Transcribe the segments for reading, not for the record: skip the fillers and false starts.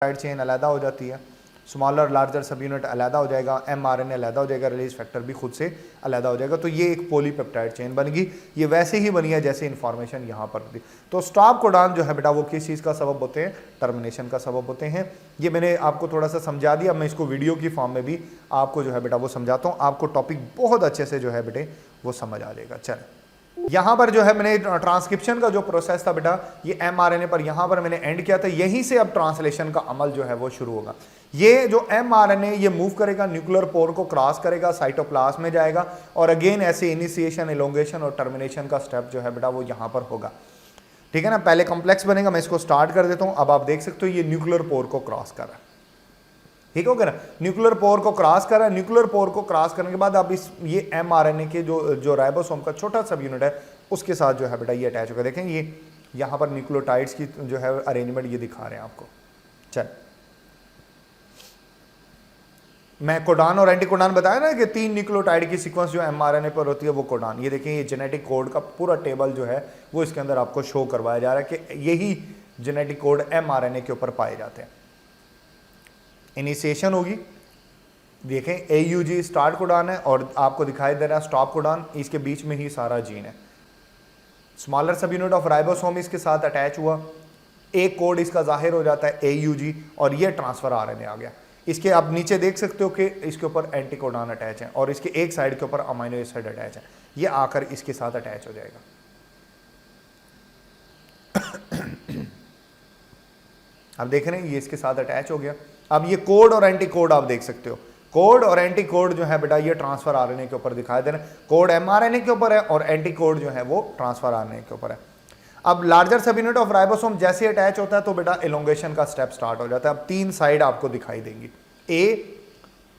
Peptide chain अलहदा हो जाती है, स्मॉलर लार्जर सब यूनिट अलहदा हो जाएगा, mRNA अलहदा हो जाएगा, रिलीज फैक्टर भी खुद से अलहदा हो जाएगा। तो ये एक पॉलीपेप्टाइड चेन बनेगी। ये वैसे ही बनी है जैसे इन्फॉर्मेशन यहाँ पर थी। तो स्टॉप कोडॉन जो है बेटा वो किस चीज़ का सबब होते हैं? टर्मिनेशन का सबब होते हैं। ये मैंने आपको थोड़ा सा समझा दिया, मैं इसको वीडियो की फॉर्म में भी आपको जो है बेटा वो समझाता हूँ, आपको टॉपिक बहुत अच्छे से जो है बेटे वो समझ आ जाएगा। चल यहां पर जो है मैंने ट्रांसक्रिप्शन का जो प्रोसेस था बेटा ये mRNA पर यहां पर मैंने एंड किया था, यहीं से अब ट्रांसलेशन का अमल जो है वो शुरू होगा। ये जो mRNA ये मूव करेगा, न्यूक्लियर पोर को क्रॉस करेगा, साइटोप्लाज्म में जाएगा और अगेन ऐसे इनिशिएशन, एलोंगेशन और टर्मिनेशन का स्टेप जो है बेटा वो यहां पर होगा। ठीक है ना, पहले कॉम्प्लेक्स बनेगा, मैं इसको स्टार्ट कर देता हूं। अब आप देख सकते हो ये न्यूक्लियर पोर को क्रॉस कर रहा है, ठीक हो गया ना, न्यूक्लियर पोर को क्रॉस कर रहा है। न्यूक्लियर पोर को क्रॉस करने के बाद अब इस ये mRNA के जो राइबोसोम का छोटा सब यूनिट है उसके साथ जो है बेटा ये अटैच होकर, देखें ये यहाँ पर न्यूक्लियोटाइड्स की जो है अरेंजमेंट ये दिखा रहे हैं आपको। चल मैं कोडान और एंटीकोडान बताया ना कि 3 न्यूक्लियोटाइड की सीक्वेंस जो mRNA पर होती है वो कोडान। ये देखें ये जेनेटिक कोड का पूरा टेबल जो है वो इसके अंदर आपको शो करवाया जा रहा है कि यही जेनेटिक कोड mRNA के ऊपर पाए जाते हैं। इनिशिएशन होगी, देखें AUG स्टार्ट कोडान है और आपको दिखाई दे रहा है स्टॉप कोडान, इसके बीच में ही सारा जीन है। स्मॉलर सब यूनिट ऑफ राइबोसोम इसके साथ अटैच हुआ, एक कोड इसका जाहिर हो जाता है AUG और ये ट्रांसफर RNA आ गया। इसके आप नीचे देख सकते हो कि इसके ऊपर एंटीकोडान अटैच है और इसके एक साइड के ऊपर अमीनो एसिड अटैच है, ये आकर इसके साथ अटैच हो जाएगा। आप देख रहे हैं ये इसके साथ अटैच हो गया। अब ये कोड और एंटी कोड आप देख सकते हो, कोड और एंटी कोड जो है बेटा ये ट्रांसफर RNA के ऊपर दिखाई दे रहे हैं। कोड mRNA के ऊपर है और एंटी कोड जो है वो ट्रांसफर RNA के ऊपर है। अब लार्जर सब यूनिट ऑफ राइबोसोम जैसे अटैच होता है तो बेटा एलोंगेशन का स्टेप स्टार्ट हो जाता है। अब 3 साइड आपको दिखाई देंगी, A,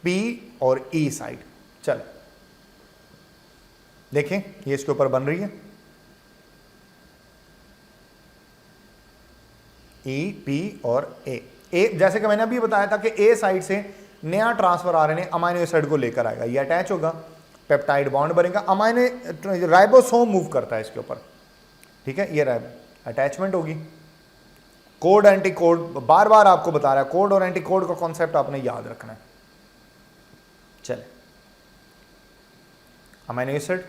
P और E साइड। चल देखें ये इसके ऊपर बन रही है E, P और A। जैसे कि मैंने अभी बताया था कि A साइड से नया ट्रांसफर RNA अमीनो एसिड को लेकर आएगा, ये अटैच होगा, पेप्टाइड बॉन्ड बनेगा, अमीनो राइबोसोम मूव करता है इसके ऊपर, ठीक है, ये अटैचमेंट होगी। कोड एंटी कोड बार बार आपको बता रहा है, कोड और एंटी कोड का कॉन्सेप्ट आपने याद रखना है। चले अमीनो एसिड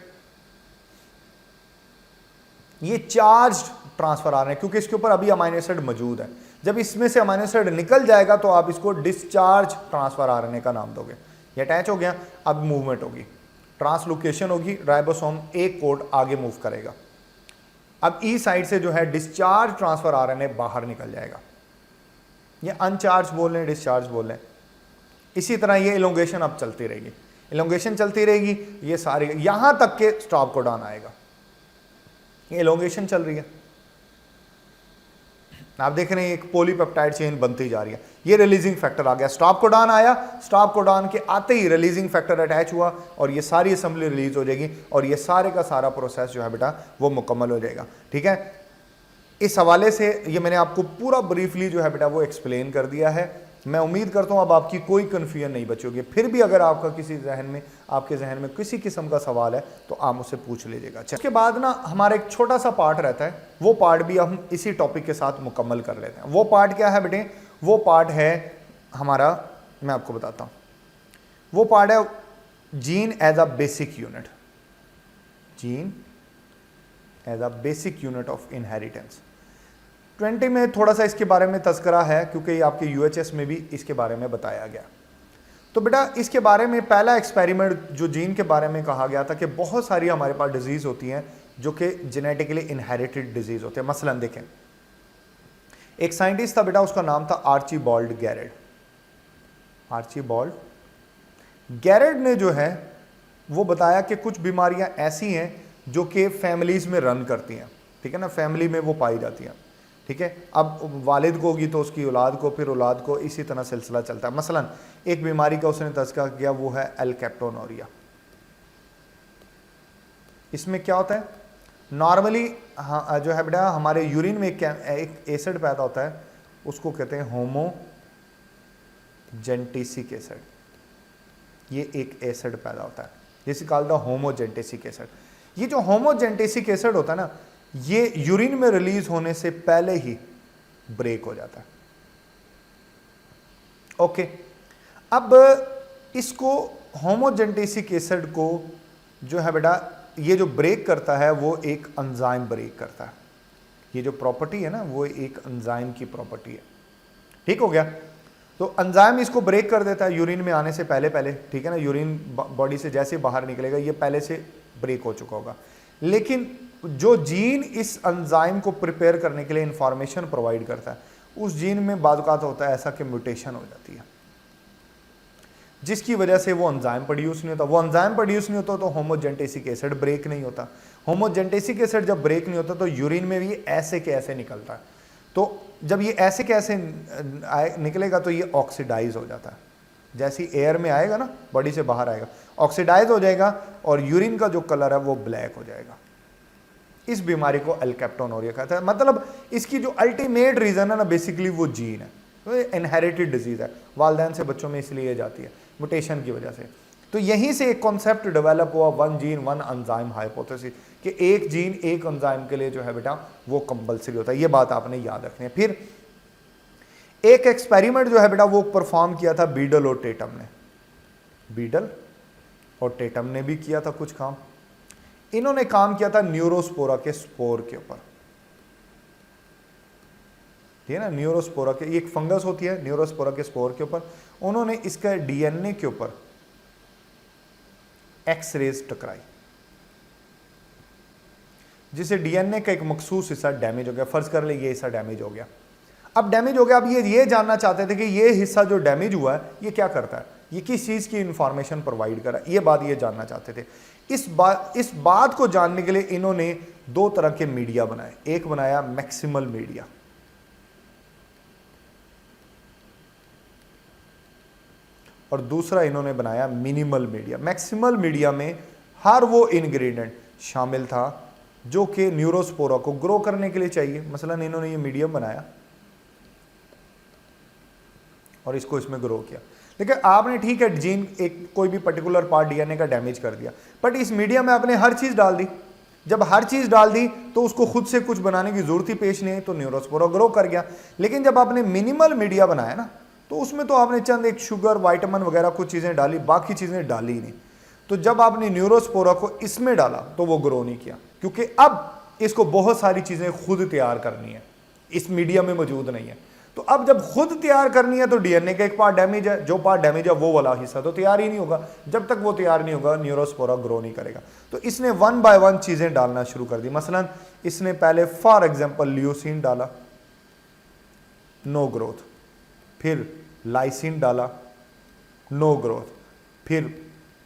ये चार्ज ट्रांसफर आ रहे हैं क्योंकि इसके ऊपर अभी अमीनो एसिड मौजूद है। जब इसमें से अमीनो एसिड निकल जाएगा तो आप इसको डिस्चार्ज ट्रांसफर RNA का नाम दोगे। ये अटैच हो गया, अब मूवमेंट होगी, ट्रांसलोकेशन होगी, राइबोसोम एक कोड आगे मूव करेगा। अब ई साइड से जो है डिस्चार्ज ट्रांसफर RNA बाहर निकल जाएगा। ये अनचार्ज बोल रहे हैं, डिस्चार्ज बोल रहे हैं। इसी तरह ये एलोंगेशन अब चलती रहेगी, एलोंगेशन चलती रहेगी, ये सारे यहां तक के स्टॉप कोडॉन आएगा। ये एलोंगेशन चल रही है, आप देख रहे हैं एक पॉलीपेप्टाइड चेन बनती जा रही है। ये रिलीजिंग फैक्टर आ गया, स्टॉप कोडॉन आया, स्टॉप कोडॉन के आते ही रिलीजिंग फैक्टर अटैच हुआ और ये सारी असेंबली रिलीज हो जाएगी और ये सारे का सारा प्रोसेस जो है बेटा वो मुकम्मल हो जाएगा। ठीक है, इस हवाले से ये मैंने आपको पूरा ब्रीफली जो है बेटा वो एक्सप्लेन कर दिया है। मैं उम्मीद करता हूँ अब आपकी कोई कन्फ्यूजन नहीं बची होगी। फिर भी अगर आपका आपके जहन में किसी किस्म का सवाल है तो आप मुझसे पूछ लीजिएगा। उसके बाद ना हमारा एक छोटा सा पार्ट रहता है, वो पार्ट भी हम इसी टॉपिक के साथ मुकम्मल कर लेते हैं। वो पार्ट क्या है बेटे? वो पार्ट है हमारा, मैं आपको बताता हूँ, वो पार्ट है gene as a basic unit, gene as a basic unit of inheritance. 20 में थोड़ा सा इसके बारे में तज़किरा है क्योंकि आपके UHS में भी इसके बारे में बताया गया। तो बेटा इसके बारे में पहला एक्सपेरिमेंट जो जीन के बारे में कहा गया था कि बहुत सारी हमारे पास डिजीज़ होती हैं जो कि जेनेटिकली इनहेरिटेड डिजीज़ होते हैं। मसलन देखें, एक साइंटिस्ट था बेटा, उसका नाम था आर्चीबाल्ड गैरेड। आर्चीबाल्ड गैरेड ने जो है वो बताया कि कुछ बीमारियां ऐसी हैं जो कि फैमिलीज़ में रन करती हैं, ठीक है ना, फैमिली में वो पाई जाती हैं। ठीक है, अब वालिद को होगी तो उसकी औलाद को, फिर औलाद को, इसी तरह सिलसिला चलता है। मसलन एक बीमारी का उसने तज़किरा किया, वो है एल्केप्टोनोरिया। इसमें क्या होता है? नॉर्मली जो है बेटा हमारे यूरिन में एक एसिड पैदा होता है, उसको कहते हैं होमोजेंटिसिक एसिड। ये एक एसिड पैदा होता है जिसे कहा जाता है होमोजेंटिसिक एसिड। ये जो होमोजेंटिसिक एसिड होता है ना, ये यूरिन में रिलीज होने से पहले ही ब्रेक हो जाता है। ओके, अब इसको होमोजेंटेसिक एसिड को जो है बेटा ये जो ब्रेक करता है वो एक एंजाइम ब्रेक करता है। ये जो प्रॉपर्टी है ना वो एक एंजाइम की प्रॉपर्टी है। ठीक हो गया। तो एंजाइम इसको ब्रेक कर देता है यूरिन में आने से पहले पहले, ठीक है ना। यूरिन बॉडी से जैसे बाहर निकलेगा ये पहले से ब्रेक हो चुका होगा, लेकिन जो जीन इस एंजाइम को प्रिपेयर करने के लिए इंफॉर्मेशन प्रोवाइड करता है उस जीन में बाज़-औक़ात होता है ऐसा कि म्यूटेशन हो जाती है, जिसकी वजह से वो एंजाइम प्रोड्यूस नहीं होता। वो एंजाइम प्रोड्यूस नहीं होता तो होमोजेंटेसिक एसिड ब्रेक नहीं होता। होमोजेंटेसिक एसिड जब ब्रेक नहीं होता तो यूरिन में भी ऐसे के ऐसे निकलता है। तो जब ये ऐसे के ऐसे निकलेगा तो ये ऑक्सीडाइज हो जाता है, जैसे एयर में आएगा ना बॉडी से बाहर आएगा ऑक्सीडाइज हो जाएगा और यूरिन का जो कलर है वो ब्लैक हो जाएगा। इस बीमारी को एल्केप्टोनूरिया कहता है। मतलब इसकी जो अल्टीमेट रीजन है ना बेसिकली वो जीन है, तो ये इनहेरिटेड डिजीज है, वालदैन से बच्चों में इसलिए जाती है म्यूटेशन की वजह से। तो यहीं से एक कॉन्सेप्ट डेवलप हुआ one gene one enzyme hypothesis, कि एक जीन एक एंजाइम के लिए जो है बेटा वो कंपलसरी होता है। ये बात आपने याद रखनी है। फिर एक एक्सपेरिमेंट जो है बेटा वो परफॉर्म किया था बीडल और टेटम ने। बीडल और टेटम ने भी किया था कुछ काम। इन्होंने काम किया था न्यूरोस्पोरा के स्पोर के ऊपर, ठीक है ना। न्यूरोस्पोरा के एक फंगस होती है, न्यूरोस्पोरा के स्पोर के ऊपर उन्होंने इसका डीएनए के ऊपर एक्स-रेज टकराई, जिसे डीएनए का एक मखसूस हिस्सा डैमेज हो गया। फर्ज कर ले ये हिस्सा डैमेज हो गया। अब डैमेज हो गया, अब ये जानना चाहते थे कि ये हिस्सा जो डैमेज हुआ है ये क्या करता है, ये किस चीज की इंफॉर्मेशन प्रोवाइड कर रहा है, ये बात ये जानना चाहते थे। इस बात को जानने के लिए इन्होंने दो तरह के मीडिया बनाए। एक बनाया मैक्सिमल मीडिया, और दूसरा इन्होंने बनाया मिनिमल मीडिया। मैक्सिमल मीडिया में हर वो इंग्रेडिएंट शामिल था जो कि न्यूरोस्पोरा को ग्रो करने के लिए चाहिए। मसलन इन्होंने ये मीडियम बनाया और इसको इसमें ग्रो किया, लेकिन आपने ठीक है जीन एक कोई भी पर्टिकुलर पार्ट डीएनए का डैमेज कर दिया, बट इस मीडियम में आपने हर चीज डाल दी। जब हर चीज डाल दी तो उसको खुद से कुछ बनाने की जरूरत ही पेश नहीं है, तो न्यूरोस्पोरा ग्रो कर गया। लेकिन जब आपने मिनिमल मीडिया बनाया ना तो उसमें तो आपने चंद एक शुगर वाइटामिन वगैरह कुछ चीजें डाली, बाकी चीजें डाली नहीं। तो जब आपने न्यूरोस्पोरा को इसमें डाला तो वो ग्रो नहीं किया, क्योंकि अब इसको बहुत सारी चीजें खुद तैयार करनी है, इस मीडिया में मौजूद नहीं है। तो अब जब खुद तैयार करनी है तो डीएनए का एक पार्ट डैमेज है, जो पार्ट डैमेज है वो वाला हिस्सा तो तैयार ही नहीं होगा। जब तक वो तैयार नहीं होगा न्यूरोस्पोरा ग्रो नहीं करेगा। तो इसने वन बाय वन चीजें डालना शुरू कर दी। मसलन इसने पहले फॉर एग्जांपल ल्यूसीन डाला, नो ग्रोथ। फिर लाइसिन डाला, नो ग्रोथ। फिर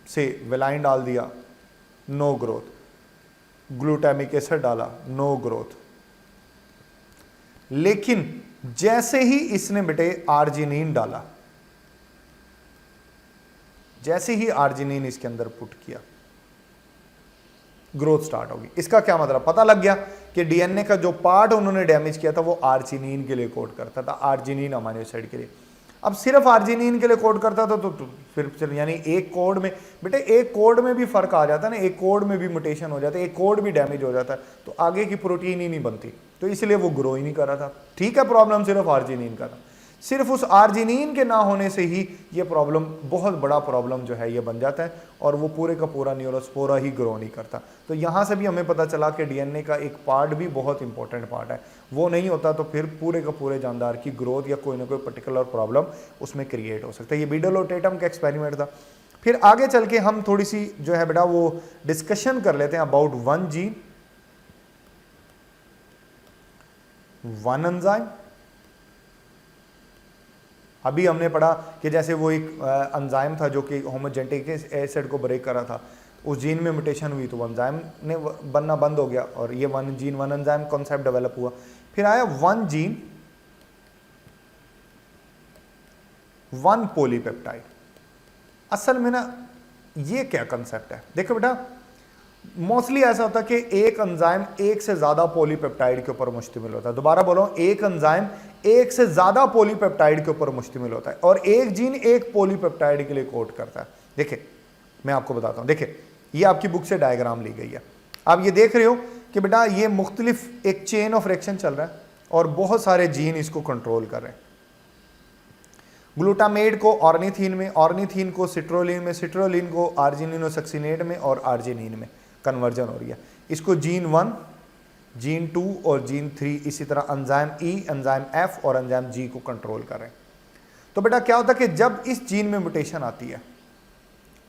से वेलाइन डाल दिया, नो ग्रोथ। ग्लूटामिक एसिड डाला, नो ग्रोथ। लेकिन जैसे ही इसने बेटे आर्जिनिन डाला, जैसे ही आर्जिनिन इसके अंदर पुट किया, ग्रोथ स्टार्ट होगी। इसका क्या मतलब, पता लग गया कि डीएनए का जो पार्ट उन्होंने डैमेज किया था वो आर्जिनिन के लिए कोड करता था, आर्जिनिन अमीनो एसिड के लिए। अब सिर्फ आर्जिनिन के लिए कोड करता था तो फिर यानी एक कोड में बेटे, एक कोड में भी फर्क आ जाता है ना, एक कोड में भी म्यूटेशन हो जाता है, एक कोड भी डैमेज हो जाता है, तो आगे की प्रोटीन ही नहीं बनती, तो इसलिए वो ग्रो ही नहीं कर रहा था। ठीक है, प्रॉब्लम सिर्फ आर्जिनिन का था। सिर्फ उस आर्जिनिन के ना होने से ही ये प्रॉब्लम, बहुत बड़ा प्रॉब्लम जो है ये बन जाता है, और वो पूरे का पूरा न्यूरोस्पोरा ही ग्रो नहीं करता। तो यहाँ से भी हमें पता चला कि डीएनए का एक पार्ट भी बहुत इंपॉर्टेंट पार्ट है, वो नहीं होता तो फिर पूरे का पूरे जानदार की ग्रोथ या कोई ना कोई पर्टिकुलर प्रॉब्लम उसमें क्रिएट हो सकता है। ये बीडल और टेटम का एक्सपेरिमेंट था। फिर आगे चल के हम थोड़ी सी जो है बेटा वो डिस्कशन कर लेते हैं about one gene one enzyme. अभी हमने पढ़ा कि जैसे वो एक एंजाइम था जो कि होमोजेंटिक एसिड को ब्रेक कर रहा था, उस जीन में म्यूटेशन हुई तो वो एंजाइम ने बनना बंद हो गया, और ये one gene one enzyme concept develop हुआ। फिर आया वन जीन वन पॉलीपेप्टाइड। असल में ना ये क्या कंसेप्ट है, देखो बेटा मोस्टली ऐसा होता है कि एक एंजाइम एक से ज्यादा पॉलीपेप्टाइड के ऊपर मुश्तमिल होता है। दोबारा बोलो, एक एंजाइम एक से ज्यादा पॉलीपेप्टाइड के ऊपर मुश्तमिल होता है, और एक जीन एक पॉलीपेप्टाइड के लिए कोड करता है। देखिए मैं आपको बताता हूं, देखिए ये आपकी बुक से डायग्राम ली गई है। आप ये देख रहे हो कि बेटा ये मुख्तलिफ एक चेन ऑफ रिएक्शन चल रहा है और बहुत सारे जीन इसको कंट्रोल कर रहे हैं। ग्लूटामेट को ऑर्निथीन में, ऑर्निथीन को सिट्रोलिन में, सिट्रोलिन को आर्जिनिनोसक्सिनेट में और आर्जिनिन में कन्वर्जन हो रही है। इसको जीन 1, जीन 2 और जीन 3, इसी तरह एंजाइम E, एंजाइम F और एंजाइम G को कंट्रोल करें। तो बेटा क्या होता है कि जब इस जीन में म्यूटेशन आती है,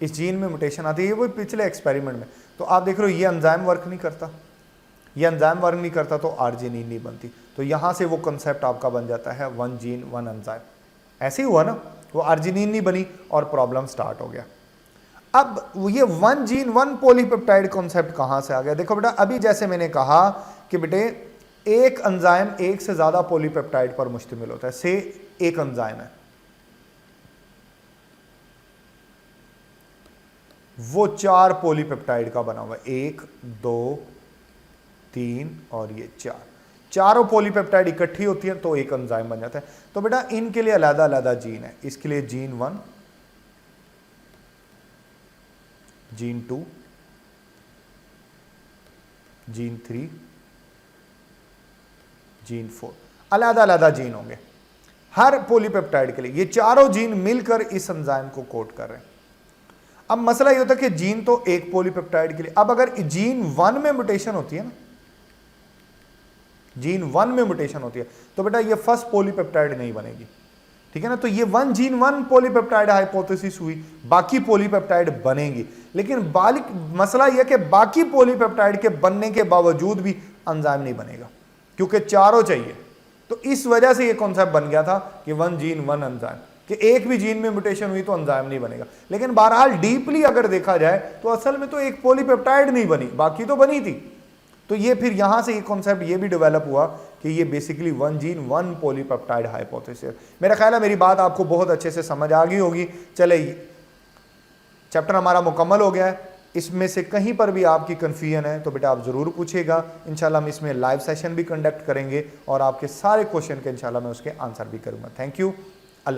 इस जीन में म्यूटेशन आती है, वो पिछले एक्सपेरिमेंट में, तो आप देख रहे हो ये एंजाइम वर्क नहीं करता, ये एंजाइम वर्क नहीं करता तो आर्जिनिन नहीं बनती। तो यहाँ से वो कंसेप्ट आपका बन जाता है 1 जीन 1 एंजाइम। ऐसे ही हुआ ना, वो आर्जिनिन नहीं बनी और प्रॉब्लम स्टार्ट हो गया। अब ये 1 जीन 1 पॉलीपेप्टाइड कॉन्सेप्ट कहाँ से आ गया? देखो बेटा, अभी जैसे मैंने कहा कि बेटे एक एंजाइम एक से ज्यादा पॉलीपेप्टाइड पर मुश्तमिल होता है। से एक एंजाइम है, वो 4 पॉलीपेप्टाइड का बना हुआ है, 1 2 3 और ये 4, चारों पॉलीपेप्टाइड इकट्ठी होती है तो एक एंजाइम बन जाता है। तो बेटा इनके लिए अलग अलग जीन है। इसके लिए जीन 1, जीन 2, जीन 3, जीन 4, अलग अलग जीन होंगे हर पॉलीपेप्टाइड के लिए। ये चारों जीन मिलकर इस एंजाइम को कोड कर रहे हैं। अब मसला ये होता है कि जीन तो एक पॉलीपेप्टाइड के लिए, अब अगर जीन 1 में म्यूटेशन होती है ना, जीन 1 में म्यूटेशन होती है तो बेटा ये फर्स्ट पॉलीपेप्टाइड नहीं बनेगी, ठीक है ना। तो ये 1 जीन 1 पॉलीपेप्टाइड हाइपोथेसिस हुई, बाकी पॉलीपेप्टाइड बनेंगी। लेकिन मसला यह कि बाकी पॉलीपेप्टाइड के बनने के बावजूद भी एंजाइम नहीं बनेगा, क्योंकि चारों चाहिए। तो इस वजह से ये कॉन्सेप्ट बन गया था कि 1 जीन 1 एंजाइम, कि एक भी जीन में म्यूटेशन हुई तो एंजाइम नहीं बनेगा। लेकिन बहरहाल डीपली अगर देखा जाए तो असल में तो एक पॉलीपेप्टाइड नहीं बनी, बाकी तो बनी थी। तो ये फिर यहां से ये कॉन्सेप्ट ये भी डेवलप हुआ कि ये बेसिकली 1 जीन 1 पॉलीपेप्टाइड हाइपोथेसिस। मेरा ख्याल है मेरी बात आपको बहुत अच्छे से समझ आ गई होगी। चले, चैप्टर हमारा मुकम्मल हो गया है। इसमें से कहीं पर भी आपकी कन्फ्यूजन है तो बेटा आप ज़रूर पूछेगा। इंशाल्लाह हम इसमें लाइव सेशन भी कंडक्ट करेंगे और आपके सारे क्वेश्चन के इंशाल्लाह मैं उसके आंसर भी करूँगा। Thank you.